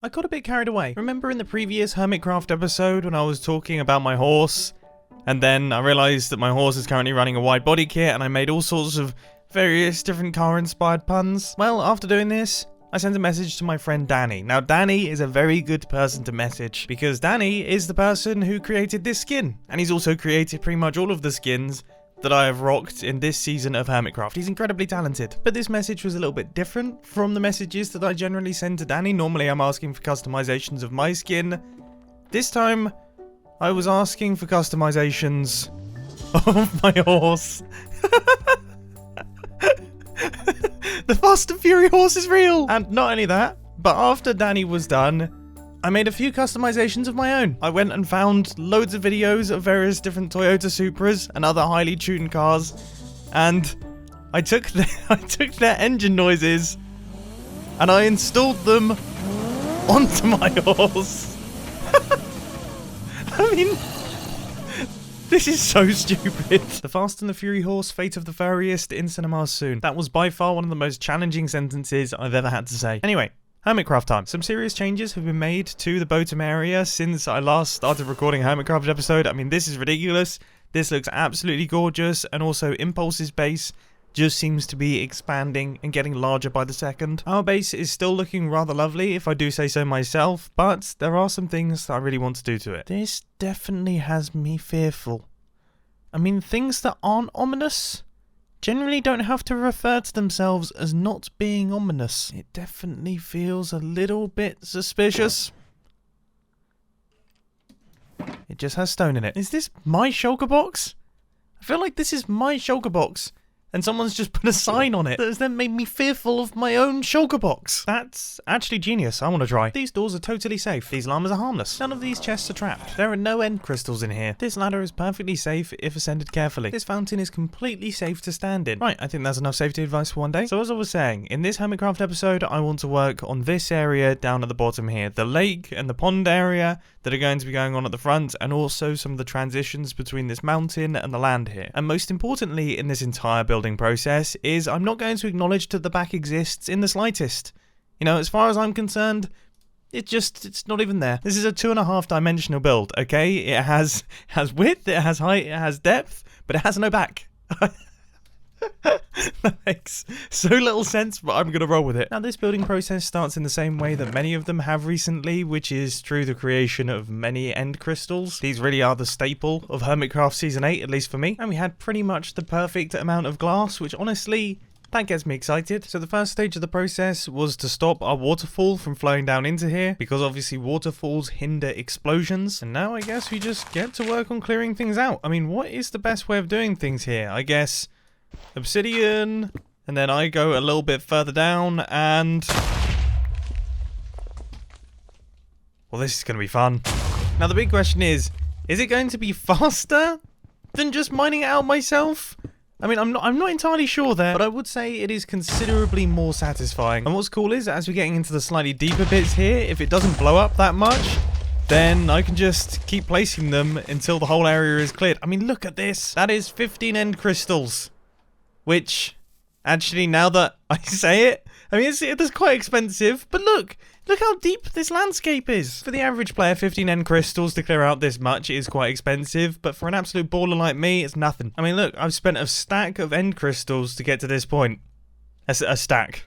I got a bit carried away. Remember in the previous Hermitcraft episode when I was talking about my horse? And then I realised that my horse is currently running a wide body kit and I made all sorts of various different car-inspired puns. Well, after doing this, I sent a message to my friend Danny. Now, Danny is a very good person to message because Danny is the person who created this skin. And he's also created pretty much all of the skins that I have rocked in this season of Hermitcraft. He's incredibly talented. But this message was a little bit different from the messages that I generally send to Danny. Normally I'm asking for customizations of my skin. This time, I was asking for customizations of my horse. The Fast and Fury horse is real! And not only that, but after Danny was done, I made a few customizations of my own. I went and found loads of videos of various different Toyota Supras and other highly tuned cars, and I took their engine noises and I installed them onto my horse. I mean, this is so stupid. The Fast and the Fury horse, fate of the furriest, in cinemas soon. That was by far one of the most challenging sentences I've ever had to say. Anyway, Hermitcraft time. Some serious changes have been made to the boatem area since I last started recording a Hermitcraft episode. I mean, this is ridiculous. This looks absolutely gorgeous, and also Impulse's base just seems to be expanding and getting larger by the second. Our base is still looking rather lovely, if I do say so myself, but there are some things that I really want to do to it. This definitely has me fearful. I mean, things that aren't ominous generally don't have to refer to themselves as not being ominous. It definitely feels a little bit suspicious. It just has stone in it. Is this my shulker box? I feel like this is my shulker box, and someone's just put a sign on it that has then made me fearful of my own shulker box. That's actually genius. I want to try. These doors are totally safe. These llamas are harmless. None of these chests are trapped. There are no end crystals in here. This ladder is perfectly safe if ascended carefully. This fountain is completely safe to stand in. Right, I think that's enough safety advice for one day. So as I was saying, in this Hermitcraft episode, I want to work on this area down at the bottom here. The lake and the pond area that are going to be going on at the front, and also some of the transitions between this mountain and the land here. And most importantly in this entire building process is I'm not going to acknowledge that the back exists in the slightest. You know, as far as I'm concerned, it's not even there. This is a 2.5 dimensional build, okay? It has width, it has height, it has depth, but it has no back. That makes so little sense, but I'm going to roll with it. Now, this building process starts in the same way that many of them have recently, which is through the creation of many end crystals. These really are the staple of Hermitcraft Season 8, at least for me. And we had pretty much the perfect amount of glass, which honestly, that gets me excited. So the first stage of the process was to stop our waterfall from flowing down into here, because obviously waterfalls hinder explosions. And now I guess we just get to work on clearing things out. I mean, what is the best way of doing things here? I guess obsidian, and then I go a little bit further down, and well, this is going to be fun. Now the big question is it going to be faster than just mining it out myself? I mean, I'm not entirely sure there, but I would say it is considerably more satisfying. And what's cool is, as we're getting into the slightly deeper bits here, if it doesn't blow up that much, then I can just keep placing them until the whole area is cleared. I mean, look at this. That is 15 end crystals. Which, actually, now that I say it, I mean, it's quite expensive, but look how deep this landscape is. For the average player, 15 end crystals to clear out this much is quite expensive, but for an absolute baller like me, it's nothing. I mean, look, I've spent a stack of end crystals to get to this point. A stack.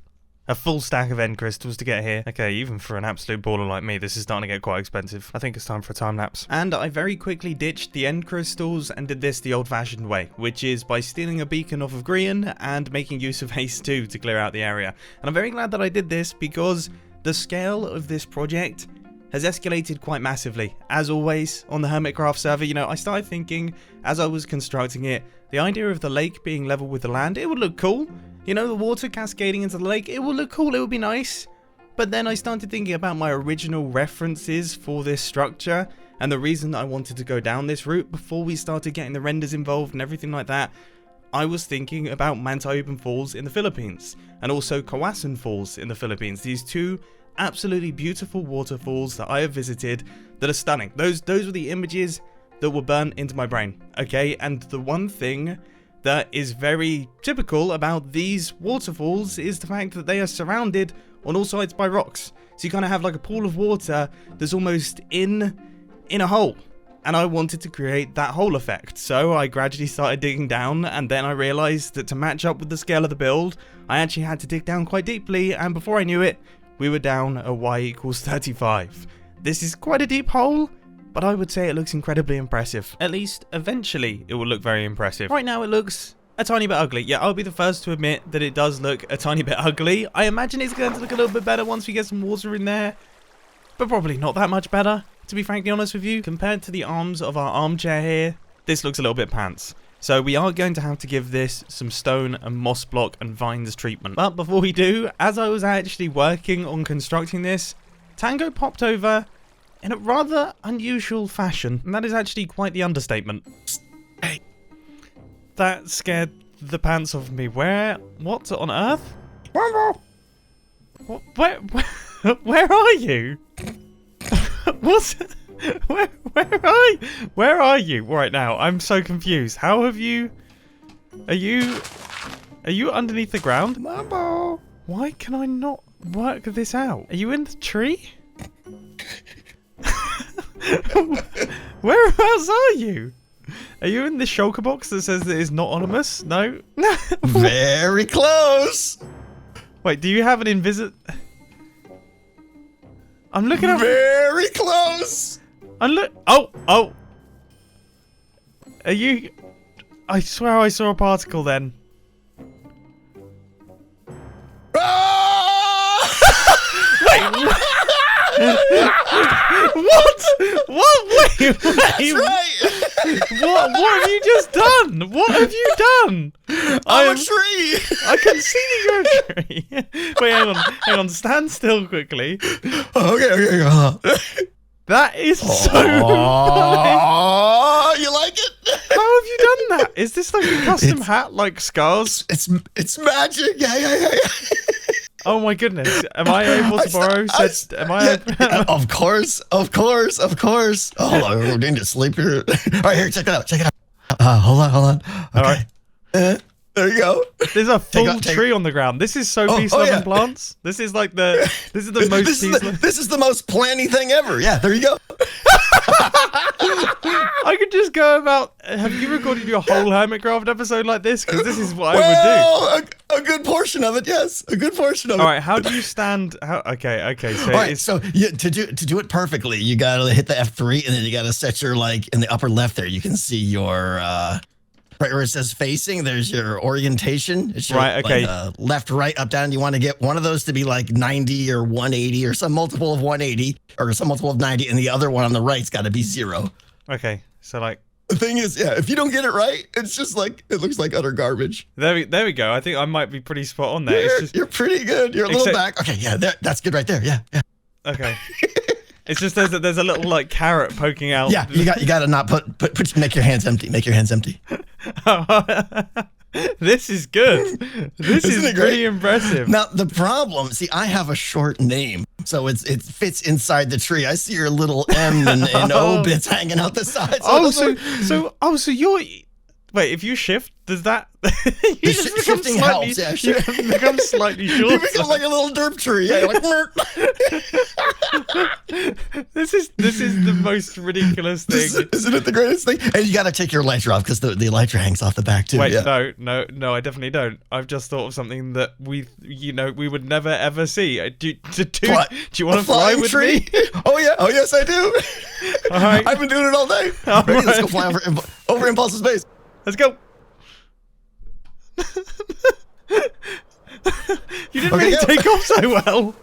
A full stack of end crystals to get here. Okay, even for an absolute baller like me, this is starting to get quite expensive. I think it's time for a time lapse. And I very quickly ditched the end crystals and did this the old-fashioned way, which is by stealing a beacon off of Grian and making use of haste 2 to clear out the area. And I'm very glad that I did this because the scale of this project has escalated quite massively. As always, on the Hermitcraft server, you know, I started thinking, as I was constructing it, the idea of the lake being level with the land, it would look cool. You know, the water cascading into the lake, it would look cool, it would be nice. But then I started thinking about my original references for this structure, and the reason that I wanted to go down this route before we started getting the renders involved and everything like that. I was thinking about Mantaoban Falls in the Philippines, and also Kawasan Falls in the Philippines. These two absolutely beautiful waterfalls that I have visited that are stunning. Those were the images that were burnt into my brain, okay? And the one thing that is very typical about these waterfalls is the fact that they are surrounded on all sides by rocks. So you kind of have like a pool of water that's almost in a hole. And I wanted to create that hole effect. So I gradually started digging down, and then I realized that to match up with the scale of the build, I actually had to dig down quite deeply, and before I knew it, we were down at y = 35. This is quite a deep hole, but I would say it looks incredibly impressive. At least, eventually, it will look very impressive. Right now, it looks a tiny bit ugly. Yeah, I'll be the first to admit that it does look a tiny bit ugly. I imagine it's going to look a little bit better once we get some water in there, but probably not that much better, to be frankly honest with you. Compared to the arms of our armchair here, this looks a little bit pants. So we are going to have to give this some stone and moss block and vines treatment. But before we do, as I was actually working on constructing this, Tango popped over in a rather unusual fashion. And that is actually quite the understatement. Hey. That scared the pants off me. What on earth? Where are you? Where are you right now? I'm so confused. How have you... Are you underneath the ground? Mumbo! Why can I not work this out? Are you in the tree? Whereabouts are you? Are you in the shulker box that says that it's not anonymous? No? Very close! Wait, do you have an I'm looking at... Very close! Oh! Are you... I swear I saw a particle then. What? Wait. That's right! What have you just done? What have you done? I'm a tree! I can see that you're a tree. Wait, hang on. Stand still quickly. Okay. That is so Oh, you like it? How have you done that? Is this like a custom hat, like scars? It's magic. Yeah. Oh my goodness! Am I able to borrow? Of course. Oh, I need to sleep here. All right, here, check it out. Hold on. Okay. All right. There you go. There's a full tree on the ground. This is so peace-loving plants. This is like the most peace-loving. This is the most planny thing ever. Yeah, there you go. I could just go about. Have you recorded your whole Hermitcraft episode like this? Because this is what I would do. A good portion of it, yes. A good portion of it. All right, how do you stand? Okay. So, all right, so to do it perfectly, you gotta hit the F3, and then you gotta set your, like, in the upper left there. You can see your right where it says facing. There's your orientation. It's your, right. Okay. Like, left, right, up, down. You want to get one of those to be like 90 or 180 or some multiple of 180 or some multiple of 90, and the other one on the right's got to be 0. Okay, so like. The thing is, yeah, if you don't get it right, it's just like, it looks like utter garbage. There we go. I think I might be pretty spot on there. You're pretty good. You're a little back. Okay, yeah, that's good right there. Yeah. Okay. It's just there's a little like carrot poking out. Yeah, you got to not make your hands empty. Make your hands empty. This is good. This is pretty impressive. Now the problem, see, I have a short name, so it fits inside the tree. I see your little M and O bits hanging out the sides. So you're. Wait, if you shift, does that... you just become shifting slightly, helps, yeah. You become slightly shorter. You become like a little derp tree. Yeah, you're like... This is the most ridiculous thing. Isn't it the greatest thing? And you got to take your elytra off because the elytra hangs off the back too. Wait, no, I definitely don't. I've just thought of something that we would never ever see. Do you want to fly with me? Oh yes, I do. All right. I've been doing it all day. Ready, let's go fly over Impulse's base. Let's go. You didn't really take off so well.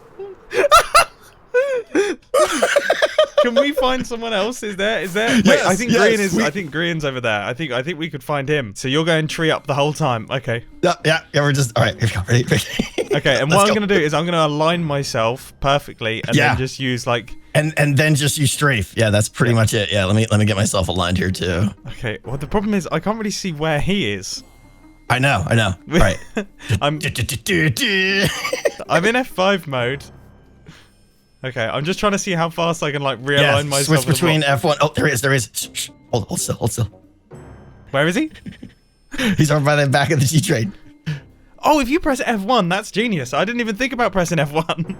Can we find someone else? Is there? Wait, yes, I think Green is. I think Green's over there. I think we could find him. So you're going tree up the whole time. Okay. Yeah. We're just all right. Here we go. Ready. Okay. And what I'm gonna do is I'm gonna align myself perfectly and then just use like. And then just use strafe. Yeah, that's pretty much it. Yeah. Let me get myself aligned here too. Okay. Well, the problem is I can't really see where he is. I know. Right. I'm in F5 mode. Okay, I'm just trying to see how fast I can like realign myself. Switch between F1. Oh, there is. Shh. Hold still. Where is he? He's over by the back of the G-train. Oh, if you press F1, that's genius. I didn't even think about pressing F1.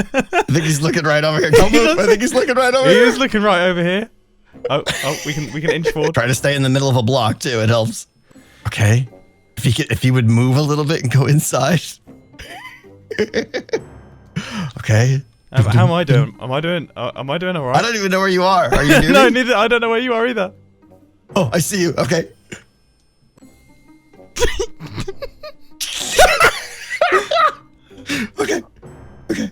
think he's looking right over here. Don't move. I think he's looking right over He here. is looking right over here. Oh, we can inch forward. Try to stay in the middle of a block too. It helps. Okay. If he would move a little bit and go inside. Okay. How am I doing? Am I doing all right? I don't even know where you are. Are you near No, me? neither. I don't know where you are either. Oh, I see you. Okay. Okay. Okay.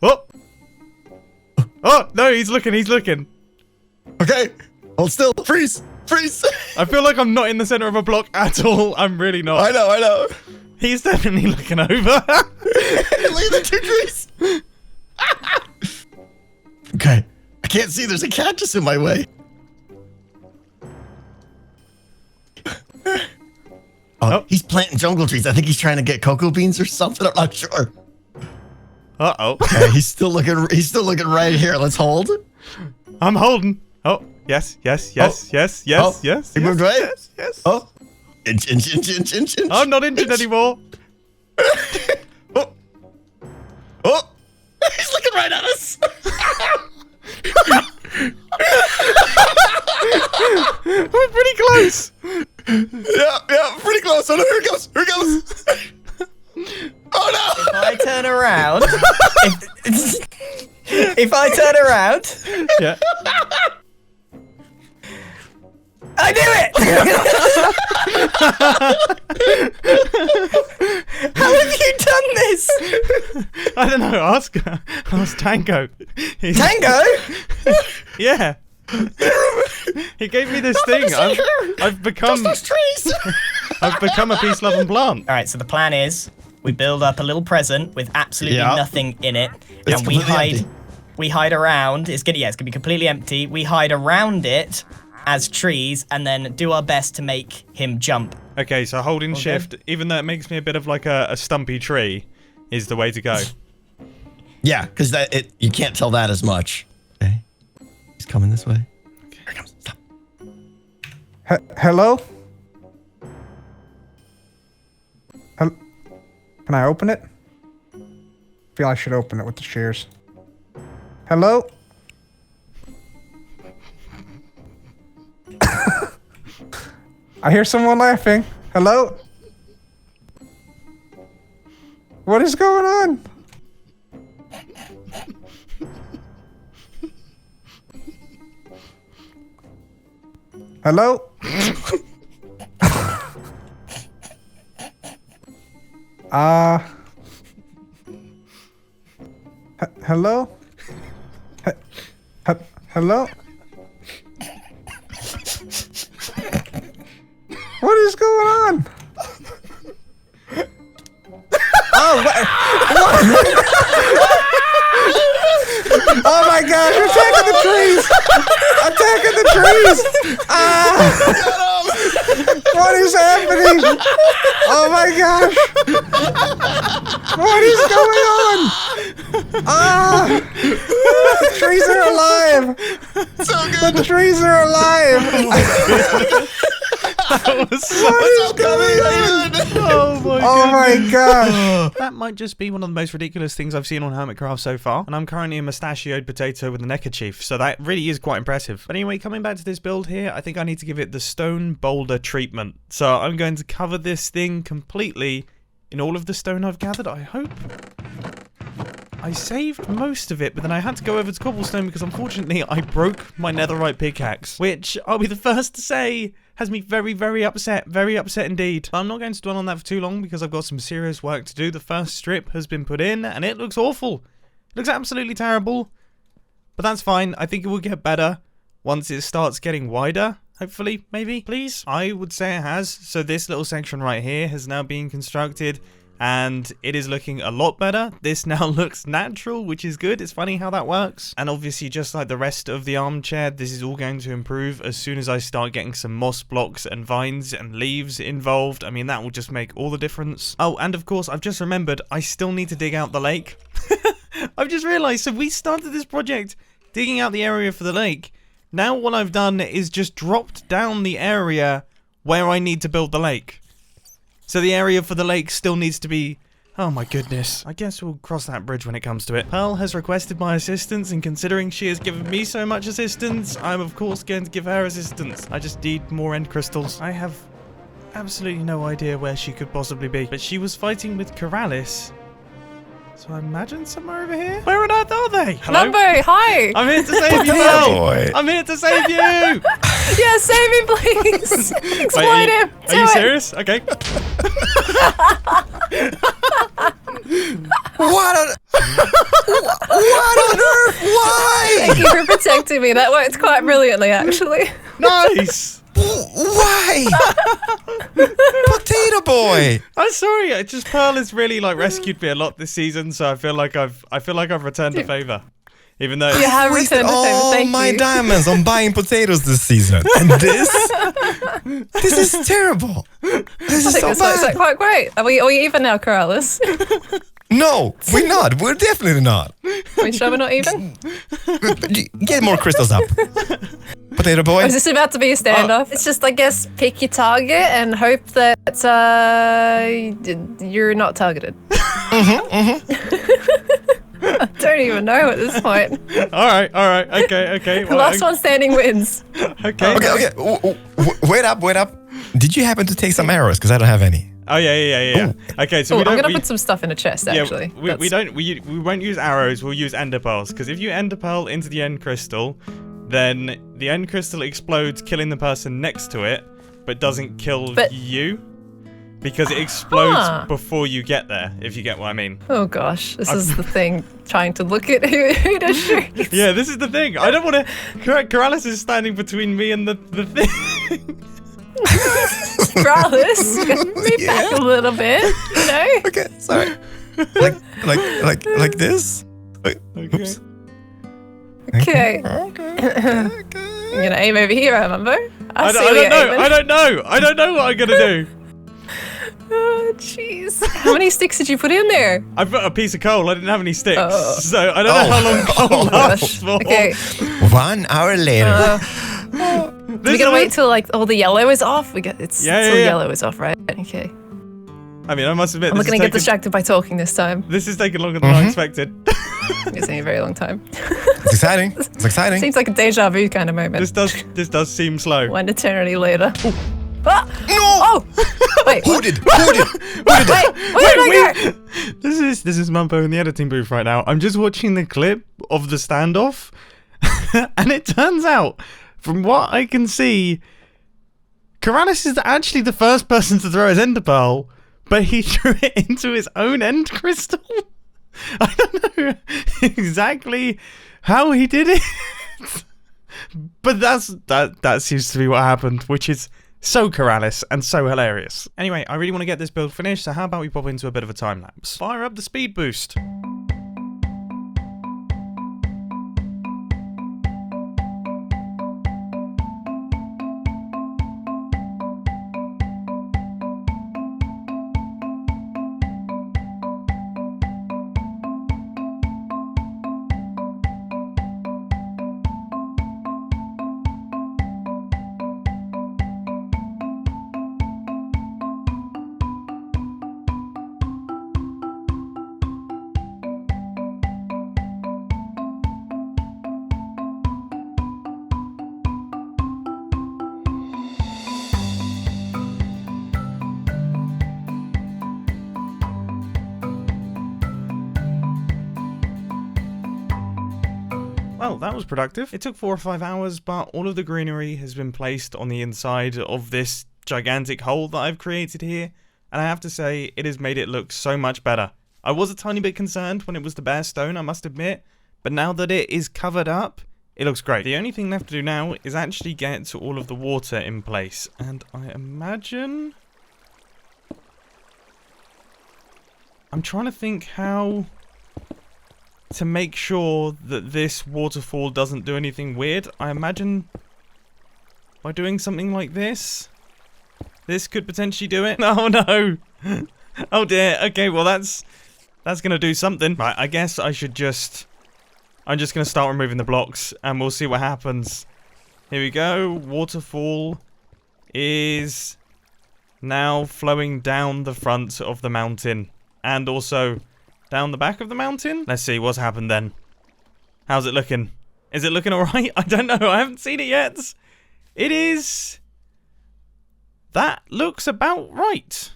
Oh. Oh no, he's looking. Okay. Hold still. Freeze. Freeze. I feel like I'm not in the center of a block at all. I'm really not. I know. He's definitely looking over. Leave the 2 trees. Okay. I can't see. There's a cactus in my way. Oh, he's planting jungle trees. I think he's trying to get cocoa beans or something. I'm not sure. Uh-oh. Okay, he's still looking right here. Let's hold. I'm holding. Oh, yes. He moved away? Yes. Oh. Inch. I'm not injured anymore. Oh. He's looking right at us. We're pretty close. Yeah, pretty close. Oh no, here it goes. Oh no. If I turn around, if I turn around, Yeah. I do it! How have you done this? I don't know. Ask Tango. Tango? Yeah. He gave me this thing. I've become Those trees. I've become a peace loving plant. All right, so the plan is we build up a little present with absolutely Yeah. nothing in it, It's and we completely empty. hide around. It's gonna be completely empty. We hide around it as trees, and then do our best to make him jump. Okay, so holding shift, even though it makes me a bit of like a stumpy tree, is the way to go. Yeah, because you can't tell that as much. Okay. He's coming this way. Okay. Here he comes. Stop. Hello? Can I open it? I feel I should open it with the shears. Hello? I hear someone laughing. Hello? What is going on? Hello? Hello? Hello? What is going on? Oh, what? Oh my gosh, attacking the trees! Attacking the trees! What is happening? Oh my gosh! What is going on? The trees are alive! So good. The trees are alive! That was so What's up, coming? How you doing? Oh my Oh my gosh! That might just be one of the most ridiculous things I've seen on Hermitcraft so far, and I'm currently a mustachioed potato with a neckerchief, so that really is quite impressive. But anyway, coming back to this build here, I think I need to give it the stone boulder treatment. So I'm going to cover this thing completely in all of the stone I've gathered, I hope. I saved most of it, but then I had to go over to cobblestone because unfortunately I broke my netherite pickaxe, which I'll be the first to say has me very, very upset indeed. But I'm not going to dwell on that for too long because I've got some serious work to do. The first strip has been put in and it looks awful. It looks absolutely terrible, but that's fine. I think it will get better once it starts getting wider. Hopefully, maybe, please. I would say it has. So this little section right here has now been constructed and it is looking a lot better. This now looks natural, which is good. It's funny how that works. And obviously, just like the rest of the armchair, this is all going to improve as soon as I start getting some moss blocks and vines and leaves involved. I mean, that will just make all the difference. Oh, and of course, I've just remembered I still need to dig out the lake. I've just realized, so we started this project digging out the area for the lake. Now what I've done is just dropped down the area where I need to build the lake. So the area for the lake still needs to be Oh my goodness. I guess we'll cross that bridge when it comes to it. Pearl has requested my assistance, and considering she has given me so much assistance, I'm of course going to give her assistance. I just need more end crystals. I have absolutely no idea where she could possibly be. But she was fighting with Keralis. So I imagine somewhere over here? Where on earth are they? Hello? Mumbo, hi! I'm here to save you, Pearl! I'm here to save you! Yeah, save me, please! Exploit Wait, him! Are you serious? Okay. What on earth? Why? Thank you for protecting me. That worked quite brilliantly, actually. Nice! Why? Potato boy. I'm sorry. I just Pearl has really like rescued me a lot this season, so I feel like I've returned the favor, even though You have returned the favor, thank my you. diamonds on buying potatoes this season, and this is terrible. This I is think so this works out bad. quite great. Are we even now, Keralis? No, we're not. We're definitely not. Are we sure we're not even? Get more crystals up, potato boy. Or is this about to be a standoff? It's just, I guess, pick your target and hope that you're not targeted. I don't even know at this point. All right. Okay. The last one standing wins. Okay. Okay. Wait up. Did you happen to take some arrows? Because I don't have any. Oh yeah. Okay, so Oh, we don't. I'm gonna put some stuff in a chest, actually. We won't use arrows. We'll use ender pearls, because if you ender pearl into the end crystal, then the end crystal explodes, killing the person next to it, but doesn't kill you, because it explodes before you get there. If you get what I mean. Oh gosh, this is the thing. Trying to look at who to shoot. Yeah, this is the thing. I don't want to. Keralis is standing between me and the thing. Keralis, move back a little bit, you know? Okay, sorry. Like this. Oops. Okay. Okay. You're gonna aim over here, Mumbo. I don't know what I'm gonna do. Oh, jeez. How many sticks did you put in there? I put a piece of coal. I didn't have any sticks, Oh. so I don't know how long coal lasts for. Okay. 1 hour later. We gotta wait till like all the yellow is off. It's Yeah. the yellow is off, right? Okay. I mean, I must admit, I'm not gonna get distracted by talking this time. This is taking longer than I expected. It's taking a very long time. It's exciting. It's exciting. Seems like a deja vu kind of moment. This does seem slow. One eternity later. Ah! No! Oh! Wait, Who did? Where did where did I go? This is Mumbo in the editing booth right now. I'm just watching the clip of the standoff, and it turns out, from what I can see, Keralis is actually the first person to throw his ender pearl, but he threw it into his own end crystal. I don't know exactly how he did it, but that seems to be what happened, which is so Keralis and so hilarious. Anyway, I really want to get this build finished, so how about we pop into a bit of a time lapse? Fire up the speed boost. Well, that was productive. It took 4 or 5 hours, but all of the greenery has been placed on the inside of this gigantic hole that I've created here, and I have to say, it has made it look so much better. I was a tiny bit concerned when it was the bare stone, I must admit, but now that it is covered up, it looks great. The only thing left to do now is actually get all of the water in place, and I imagine... I'm trying to think how to make sure that this waterfall doesn't do anything weird. I imagine by doing something like this could potentially do it. Oh no! Oh dear. Okay, well that's gonna do something. Right, I guess I'm just gonna start removing the blocks and we'll see what happens. Here we go. Waterfall is now flowing down the front of the mountain. and also down the back of the mountain. Let's see what's happened then. How's it looking? Is it looking alright? I don't know. I haven't seen it yet. It is... That looks about right.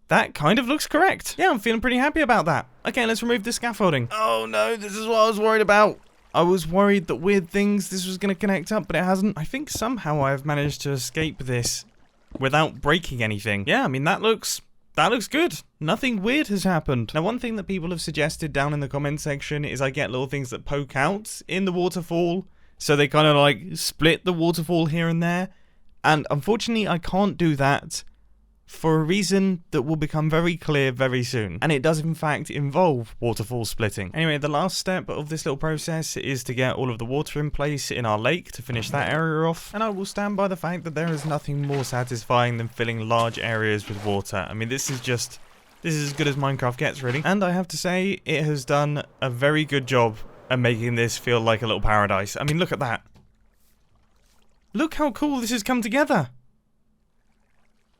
That kind of looks correct. Yeah, I'm feeling pretty happy about that. Okay, let's remove the scaffolding. Oh no, this is what I was worried about. I was worried that weird things, this was going to connect up, but it hasn't. I think somehow I've managed to escape this without breaking anything. Yeah, I mean, that looks good. Nothing weird has happened. Now, one thing that people have suggested down in the comment section is I get little things that poke out in the waterfall. So they kind of like split the waterfall here and there. And unfortunately, I can't do that for a reason that will become very clear very soon. And it does in fact involve waterfall splitting. Anyway, the last step of this little process is to get all of the water in place in our lake to finish that area off. And I will stand by the fact that there is nothing more satisfying than filling large areas with water. I mean, this is as good as Minecraft gets, really. And I have to say, it has done a very good job at making this feel like a little paradise. I mean, look at that. Look how cool this has come together.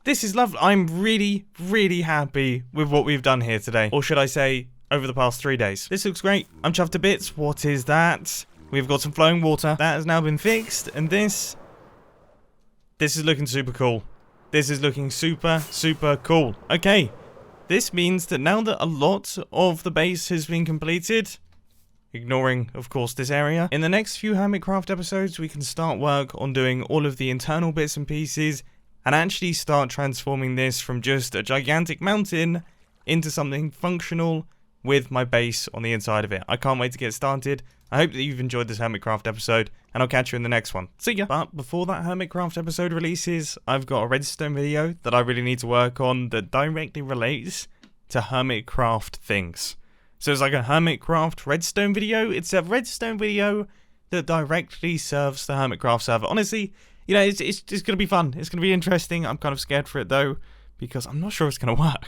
This is lovely. I'm really, really happy with what we've done here today. Or should I say, over the past 3 days. This looks great. I'm chuffed to bits. What is that? We've got some flowing water. That has now been fixed. And this is looking super cool. This is looking super, super cool. Okay. This means that now that a lot of the base has been completed, ignoring, of course, this area, in the next few Hermitcraft episodes, we can start work on doing all of the internal bits and pieces and actually start transforming this from just a gigantic mountain into something functional with my base on the inside of it. I can't wait to get started. I hope that you've enjoyed this Hermitcraft episode, and I'll catch you in the next one. See ya! But before that Hermitcraft episode releases, I've got a redstone video that I really need to work on that directly relates to Hermitcraft things. So it's like a Hermitcraft redstone video. It's a redstone video that directly serves the Hermitcraft server. Honestly, you know, it's going to be fun. It's going to be interesting. I'm kind of scared for it, though, because I'm not sure it's going to work.